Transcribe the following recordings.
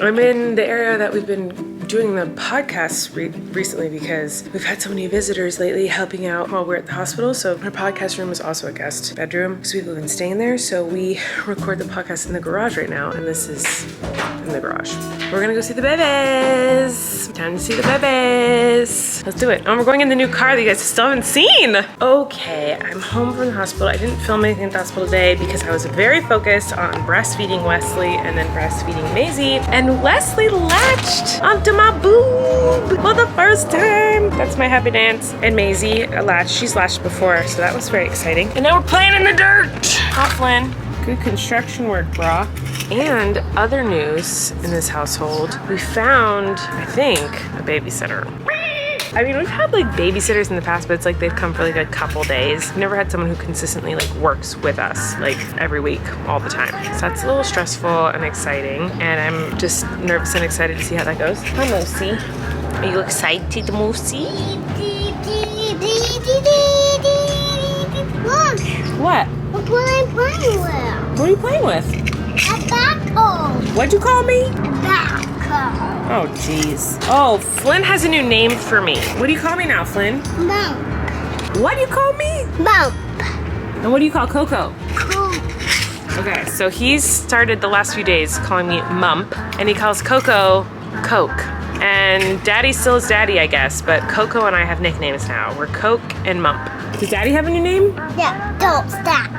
I'm in the area that we've been doing the podcast recently because we've had so many visitors lately helping out while we're at the hospital. So our podcast room is also a guest bedroom because people have been staying there. So we record the podcast in the garage right now, and this is in the garage. We're gonna go see the babies. Time to see the babies. Let's do it. And we're going in the new car that you guys still haven't seen. Okay, I'm home from the hospital. I didn't film anything at the hospital today because I was very focused on breastfeeding Wesley and then breastfeeding Maisie. And Wesley latched onto my boob for the first time. That's my happy dance. And Maisie latched. She's latched before, so that was very exciting. And now we're playing in the dirt. Hi, Flynn. Good construction work, brah. And other news in this household, we found, I think, a babysitter. I mean, we've had like babysitters in the past, but it's like they've come for like a couple days. We've never had someone who consistently like works with us like every week, all the time. So that's a little stressful and exciting. And I'm just nervous and excited to see how that goes. Hi, Moosey. Are you excited, Moosey? Look! What? Look what I'm playing with. What are you playing with? A backhoe. What'd you call me? A backhoe. Oh, jeez. Oh, Flynn has a new name for me. What do you call me now, Flynn? Mump. What do you call me? Mump. And what do you call Coco? Cool. Okay, so he's started the last few days calling me Mump, and he calls Coco Coke. And Daddy still is Daddy, I guess, but Coco and I have nicknames now. We're Coke and Mump. Does Daddy have a new name? Yeah, don't stop.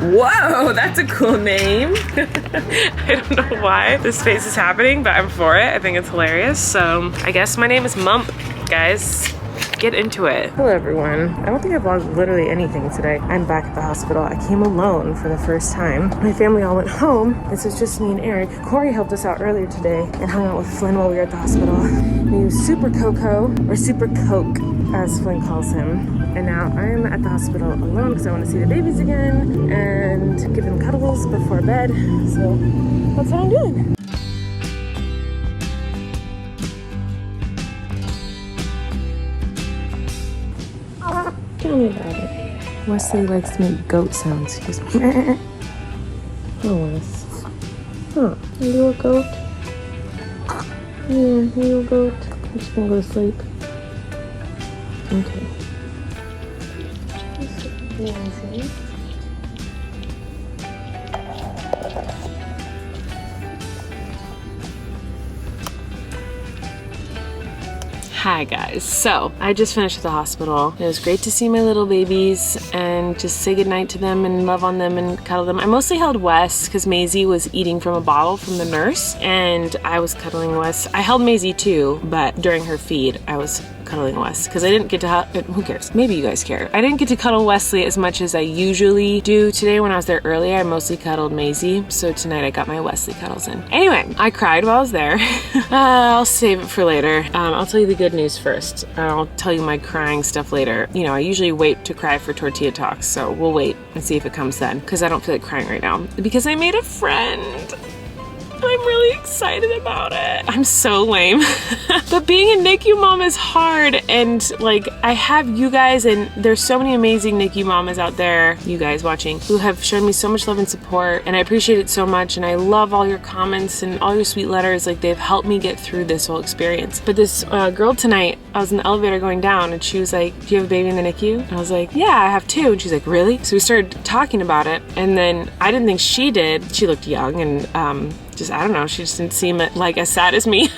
Whoa, that's a cool name. I don't know why this face is happening, but I'm for it. I think it's hilarious. So I guess my name is Mump, guys. Get into it. Hello, everyone. I don't think I vlogged literally anything today. I'm back at the hospital. I came alone for the first time. My family all went home. This is just me and Eric. Kory helped us out earlier today and hung out with Flynn while we were at the hospital. He was Super Coco, or Super Coke, as Flynn calls him. And now I'm at the hospital alone because I want to see the babies again and give them cuddles before bed. So that's what I'm doing. Tell me about it. Wesley likes to make goat sounds. He goes, meh. Oh, Wes. Huh, are you a goat? Yeah, are you a goat? I'm just gonna go to sleep. Okay. Easy. Hi guys, so I just finished at the hospital. It was great to see my little babies and just say goodnight to them and love on them and cuddle them. I mostly held Wes because Maisie was eating from a bottle from the nurse and I was cuddling Wes. I held Maisie too, but during her feed I was cuddling Wes because I didn't get to, who cares? Maybe you guys care. I didn't get to cuddle Wesley as much as I usually do. Today when I was there earlier, I mostly cuddled Maisie, so tonight I got my Wesley cuddles in. Anyway, I cried while I was there. I'll save it for later. I'll tell you the good news first. I'll tell you my crying stuff later. You know, I usually wait to cry for tortilla talks, so we'll wait and see if it comes then because I don't feel like crying right now because I made a friend. I'm really excited about it. I'm so lame. But being a NICU mom is hard, and like I have you guys, and there's so many amazing NICU mamas out there, you guys watching, who have shown me so much love and support, and I appreciate it so much, and I love all your comments and all your sweet letters. Like, they've helped me get through this whole experience. But this girl tonight, I was in the elevator going down, and she was like, do you have a baby in the NICU? And I was like, yeah, I have 2. And she's like, really? So we started talking about it, and then I didn't think she did. She looked young, and just, I don't know, she just didn't seem like as sad as me.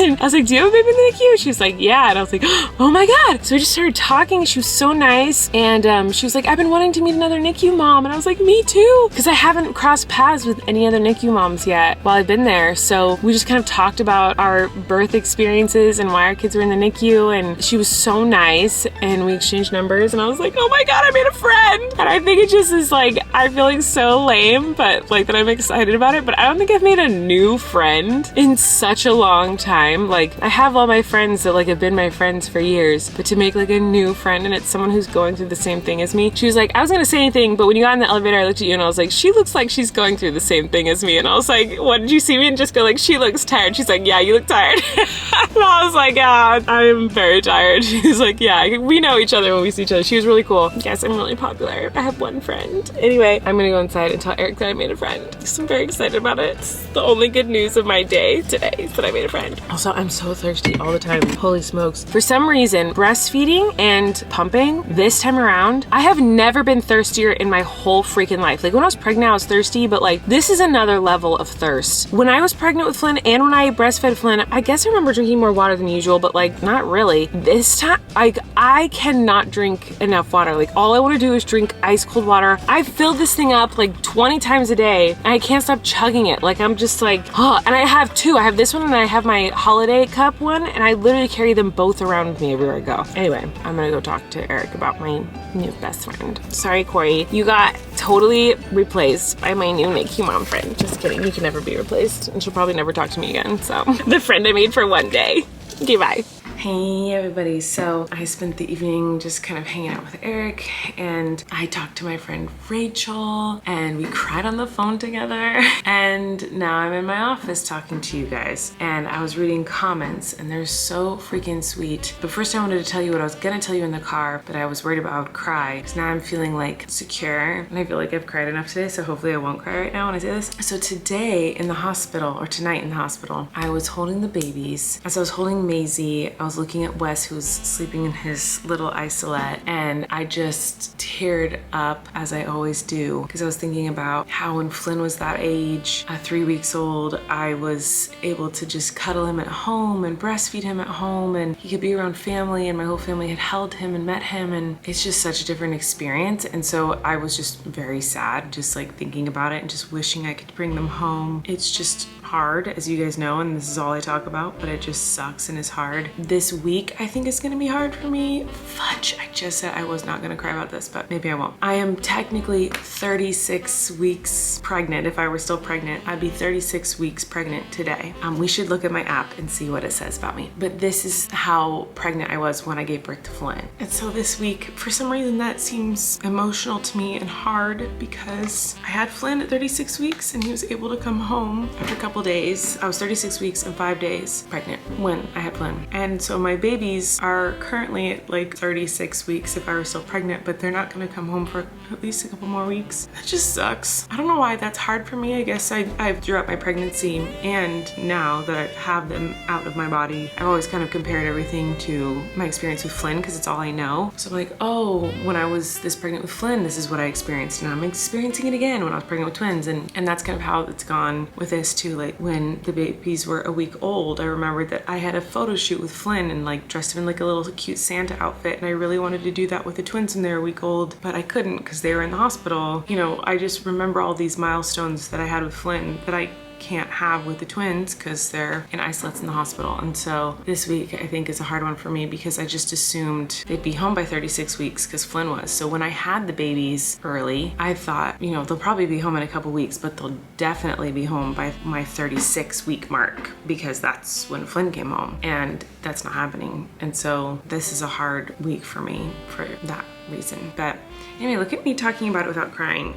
And I was like, do you have a baby in the NICU? She was like, yeah. And I was like, oh my God. So we just started talking. She was so nice. And she was like, I've been wanting to meet another NICU mom. And I was like, me too. Because I haven't crossed paths with any other NICU moms yet while I've been there. So we just kind of talked about our birth experiences and why our kids were in the NICU. And she was so nice. And we exchanged numbers. And I was like, oh my God, I made a friend. And I think it just is like, I'm feeling so lame, but like that I'm excited about it. But I don't think I've made a new friend in such a long time. Like, I have all my friends that like have been my friends for years, but to make like a new friend and it's someone who's going through the same thing as me. She was like, I wasn't gonna say anything, but when you got in the elevator, I looked at you and I was like, she looks like she's going through the same thing as me. And I was like, what, did you see me? And just go like, she looks tired. She's like, yeah, you look tired. And I was like, yeah, I'm very tired. She was like, yeah, we know each other when we see each other. She was really cool. Yes, I'm really popular. I have one friend. Anyway, I'm gonna go inside and tell Eric that I made a friend. So I'm very excited about it. That's the only good news of my day today is that I made a friend. Also, I'm so thirsty all the time. Holy smokes. For some reason, breastfeeding and pumping this time around, I have never been thirstier in my whole freaking life. Like when I was pregnant, I was thirsty, but like this is another level of thirst. When I was pregnant with Flynn and when I breastfed Flynn, I guess I remember drinking more water than usual, but like not really. This time, like I cannot drink enough water. Like all I want to do is drink ice cold water. I filled this thing up like 20 times a day and I can't stop chugging it. Like I'm just like, oh, and I have two. I have this one and I have my holiday cup one, and I literally carry them both around with me everywhere I go. Anyway, I'm gonna go talk to Eric about my new best friend. Sorry, Kory, you got totally replaced by my new NICU mom friend. Just kidding, you can never be replaced, and she'll probably never talk to me again. So the friend I made for one day. Okay, bye. Hey everybody, so I spent the evening just kind of hanging out with Eric, and I talked to my friend Rachel and we cried on the phone together, and now I'm in my office talking to you guys, and I was reading comments and they're so freaking sweet. But first I wanted to tell you what I was gonna tell you in the car, but I was worried about I would cry because now I'm feeling like secure and I feel like I've cried enough today, so hopefully I won't cry right now when I say this. So today in the hospital, or tonight in the hospital, I was holding the babies. As I was holding Maisie, I was looking at Wes, who was sleeping in his little isolette, and I just teared up, as I always do, because I was thinking about how when Flynn was that age, 3 weeks old, I was able to just cuddle him at home and breastfeed him at home, and he could be around family, and my whole family had held him and met him, and it's just such a different experience. And so I was just very sad, just like thinking about it and just wishing I could bring them home. It's just hard, as you guys know, and this is all I talk about, but it just sucks and is hard. This week I think is gonna be hard for me. Fudge, I just said I was not gonna cry about this, but maybe I won't. I am technically 36 weeks pregnant. If I were still pregnant, I'd be 36 weeks pregnant today. We should look at my app and see what it says about me. But this is how pregnant I was when I gave birth to Flynn. And so this week, for some reason, that seems emotional to me and hard because I had Flynn at 36 weeks and he was able to come home after a couple days. I was 36 weeks and 5 days pregnant when I had Flynn. And so my babies are currently at like 36 weeks if I were still pregnant, but they're not gonna come home for at least a couple more weeks. That just sucks. I don't know why that's hard for me. I guess I've throughout my pregnancy and now that I have them out of my body, I've always kind of compared everything to my experience with Flynn because it's all I know. So I'm like, oh, when I was this pregnant with Flynn, this is what I experienced, and I'm experiencing it again when I was pregnant with twins. And that's kind of how it's gone with this too. Like when the babies were a week old, I remembered that I had a photo shoot with Flynn and like dressed him in like a little cute Santa outfit, and I really wanted to do that with the twins when they were a week old, but I couldn't because they were in the hospital. You know, I just remember all these milestones that I had with Flynn that I can't have with the twins because they're in isolates in the hospital. And so this week I think is a hard one for me because I just assumed they'd be home by 36 weeks because Flynn was. So when I had the babies early, I thought, you know, they'll probably be home in a couple weeks, but they'll definitely be home by my 36 week mark because that's when Flynn came home, and that's not happening. And so this is a hard week for me for that reason. But anyway, look at me talking about it without crying.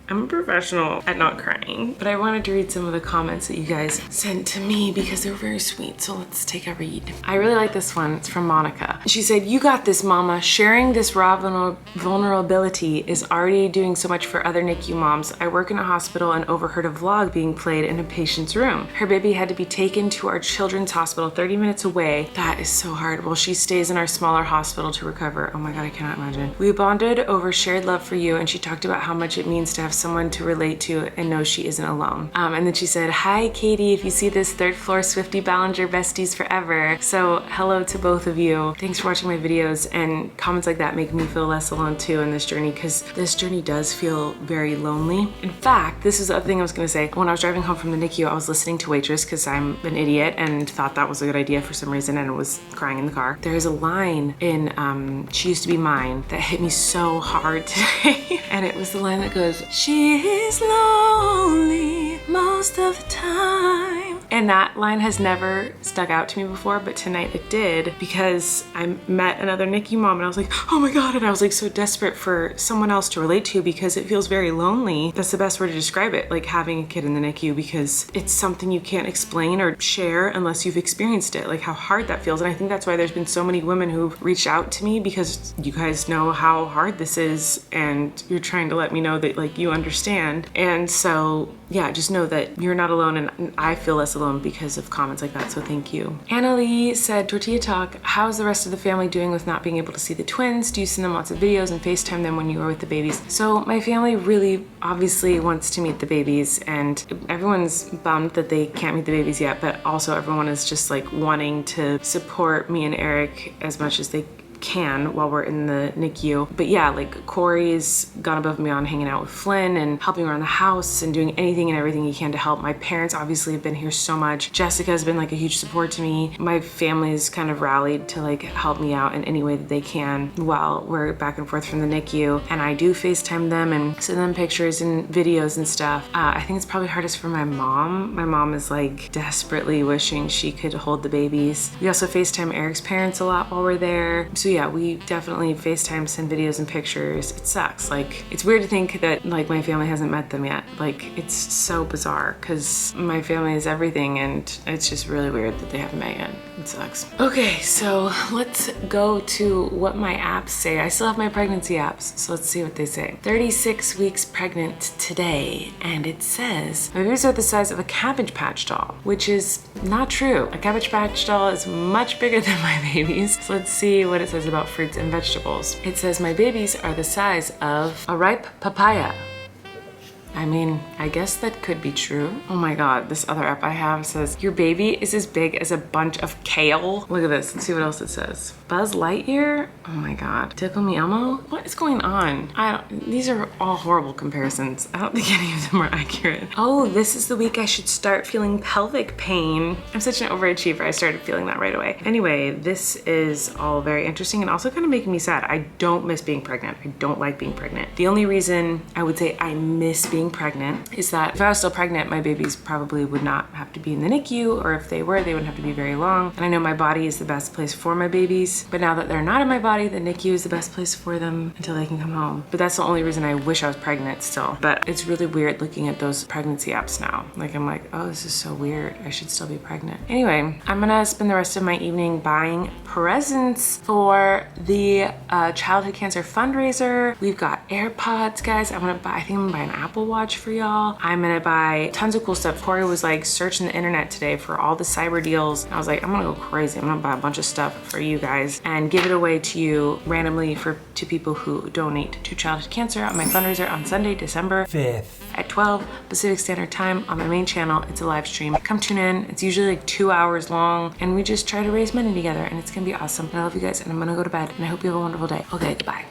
I'm a professional at not crying, but I wanted to read some of the comments that you guys sent to me because they're very sweet, so let's take a read. I really like this one. It's from Monica. She said, "You got this, mama. Sharing this raw vulnerability is already doing so much for other NICU moms. I work in a hospital and overheard a vlog being played in a patient's room. Her baby had to be taken to our children's hospital 30 minutes away. That is so hard. Well, she stays in our smaller hospital to recover." Oh my God, I cannot imagine. "We bonded over shared love for you, and she talked about how much it means to have someone to relate to and know she isn't alone." And then she said, "Hi, Katie. If you see this, third floor Swifty Ballinger besties forever." So hello to both of you. Thanks for watching my videos, and comments like that make me feel less alone too in this journey because this journey does feel very lonely. In fact, this is the other thing I was gonna say. When I was driving home from the NICU, I was listening to Waitress because I'm an idiot and thought that was a good idea for some reason and was crying in the car. There is a line in She Used to Be Mine that hit me so hard today. And it was the line that goes, "She is lonely most of the time." And that line has never stuck out to me before, but tonight it did, because I met another NICU mom and I was like, oh my God. And I was like so desperate for someone else to relate to, because it feels very lonely. That's the best word to describe it, like having a kid in the NICU, because it's something you can't explain or share unless you've experienced it, like how hard that feels. And I think that's why there's been so many women who've reached out to me, because you guys know how hard this is and you're trying to let me know that like you understand. And so yeah, just know that you're not alone, and I feel less alone because of comments like that, so thank you. Anna Lee said, Tortilla Talk, how's the rest of the family doing with not being able to see the twins? Do you send them lots of videos and FaceTime them when you are with the babies? So my family really obviously wants to meet the babies, and everyone's bummed that they can't meet the babies yet, but also everyone is just like wanting to support me and Eric as much as they can while we're in the NICU. But yeah, like Kory's gone above and beyond hanging out with Flynn and helping around the house and doing anything and everything he can to help. My parents obviously have been here so much. Jessica's been like a huge support to me. My family's kind of rallied to like help me out in any way that they can while we're back and forth from the NICU. And I do FaceTime them and send them pictures and videos and stuff. I think it's probably hardest for my mom. My mom is like desperately wishing she could hold the babies. We also FaceTime Eric's parents a lot while we're there. So yeah, we definitely FaceTime, send videos and pictures. It sucks. Like, it's weird to think that like my family hasn't met them yet. Like, it's so bizarre because my family is everything, and it's just really weird that they haven't met yet. It sucks. Okay, so let's go to what my apps say. I still have my pregnancy apps, so let's see what they say. 36 weeks pregnant today, and it says my babies are the size of a Cabbage Patch doll, which is not true. A Cabbage Patch doll is much bigger than my babies. So let's see what it says about fruits and vegetables. It says my babies are the size of a ripe papaya. I mean, I guess that could be true. Oh my God, this other app I have says, your baby is as big as a bunch of kale. Look at this, let's see what else it says. Buzz Lightyear? Oh my God. Tickle Me Elmo? What is going on? These are all horrible comparisons. I don't think any of them are accurate. Oh, this is the week I should start feeling pelvic pain. I'm such an overachiever, I started feeling that right away. Anyway, this is all very interesting and also kind of making me sad. I don't miss being pregnant. I don't like being pregnant. The only reason I would say I miss being pregnant is that if I was still pregnant, my babies probably would not have to be in the NICU, or if they were, they wouldn't have to be very long. And I know my body is the best place for my babies, but now that they're not in my body, the NICU is the best place for them until they can come home. But that's the only reason I wish I was pregnant still. But it's really weird looking at those pregnancy apps now. Like, I'm like, oh, this is so weird. I should still be pregnant. Anyway, I'm gonna spend the rest of my evening buying presents for the childhood cancer fundraiser. We've got AirPods, guys. I think I'm gonna buy an Apple Watch for y'all. I'm gonna buy tons of cool stuff. Kory was like searching the internet today for all the cyber deals. I was like, I'm gonna go crazy. I'm gonna buy a bunch of stuff for you guys and give it away to you randomly to people who donate to childhood cancer on my fundraiser on Sunday, December 5th at 12 Pacific Standard Time on my main channel. It's a live stream. Come tune in. It's usually like 2 hours long, and we just try to raise money together, and it's gonna be awesome. And I love you guys, and I'm gonna go to bed, and I hope you have a wonderful day. Okay, goodbye.